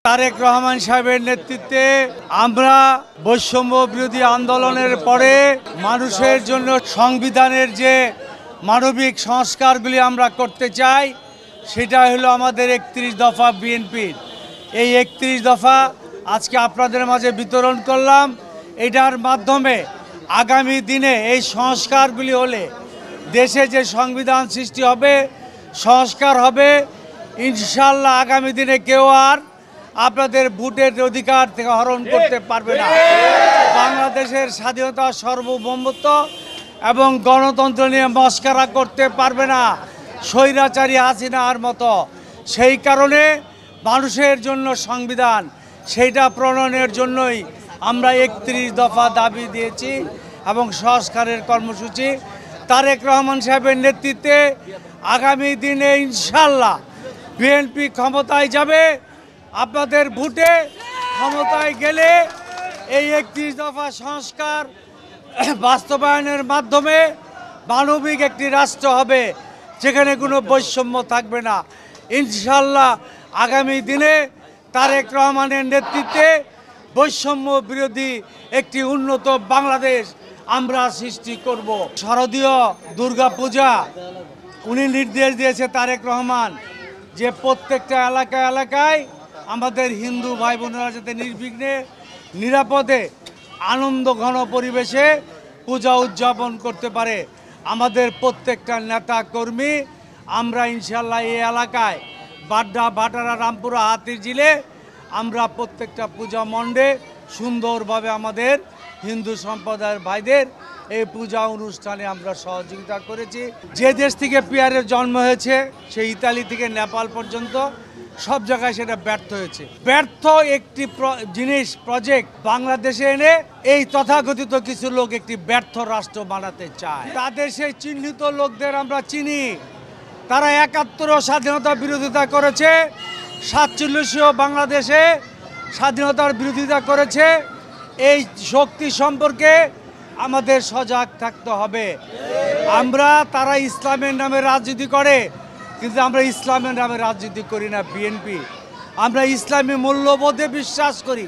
তারেক রহমান সাহেবের নেতৃত্বে আমরা বৈষম্য বিরোধী আন্দোলনের পরে মানুষের জন্য সংবিধানের যে মানবিক সংস্কারগুলি আমরা করতে চাই সেটা হলো আমাদের 31 দফা বিএনপির। এই 31 দফা আজকে আপনাদের মাঝে বিতরণ করলাম। এটার মাধ্যমে আগামী দিনে এই সংস্কারগুলি হলে দেশে যে সংবিধান সৃষ্টি হবে, সংস্কার হবে, ইনশাল্লাহ আগামী দিনে কেউ আর আপনাদের ভোটের অধিকার থেকে হরণ করতে পারবে না। বাংলাদেশের স্বাধীনতা, সার্বভৌমত্ব এবং গণতন্ত্র নিয়ে মস্করা করতে পারবে না স্বৈরাচারী হাসিনার মতো। সেই কারণে মানুষের জন্য সংবিধান, সেইটা প্রণয়নের জন্যই আমরা 31 দফা দাবি দিয়েছি এবং সংস্কারের কর্মসূচি তারেক রহমান সাহেবের নেতৃত্বে আগামী দিনে ইনশাল্লাহ বিএনপি ক্ষমতায় যাবে। আপনাদের ভোটে ক্ষমতায় গেলে এই 31 দফা সংস্কার বাস্তবায়নের মাধ্যমে মানবিক একটি রাষ্ট্র হবে, যেখানে কোনো বৈষম্য থাকবে না। ইনশাল্লাহ আগামী দিনে তারেক রহমানের নেতৃত্বে বৈষম্য বিরোধী একটি উন্নত বাংলাদেশ আমরা সৃষ্টি করব। শারদীয় দুর্গাপূজা উনি নির্দেশ দিয়েছে তারেক রহমান যে প্রত্যেকটা এলাকায় এলাকায় আমাদের হিন্দু ভাই বোনেরা যাতে নির্বিঘ্নে নিরাপদে আনন্দ ঘন পরিবেশে পূজা উদযাপন করতে পারে। আমাদের প্রত্যেকটা নেতা কর্মী আমরা ইনশাল্লাহ এই এলাকায় বাড্ডা, ভাটারা, রামপুরা, হাতিরঝিলে আমরা প্রত্যেকটা পূজা মণ্ডে সুন্দরভাবে আমাদের হিন্দু সম্প্রদায়ের ভাইদের এই পূজা অনুষ্ঠানে আমরা সহযোগিতা করেছি। যে দেশ থেকে পিয়ারের জন্ম হয়েছে, সেই ইতালি থেকে নেপাল পর্যন্ত সব জায়গায় সেটা ব্যর্থ হয়েছে। ব্যর্থ একটি জিনিস প্রজেক্ট বাংলাদেশে এনে এই তথাকথিত কিছু লোক একটি ব্যর্থ রাষ্ট্র বানাতে চায়। তাদের সেই চিহ্নিত লোকদের আমরা চিনি। তারা ৭১ স্বাধীনতা বিরোধিতা করেছে, ৪৭ বাংলাদেশে স্বাধীনতার বিরোধিতা করেছে। এই শক্তি সম্পর্কে আমাদের সজাগ থাকতে হবে। তারা ইসলামের নামে রাজনীতি করে, কিন্তু আমরা ইসলামের নামে রাজনীতি করি না। বিএনপি আমরা ইসলামী মূল্যবোধে বিশ্বাস করি।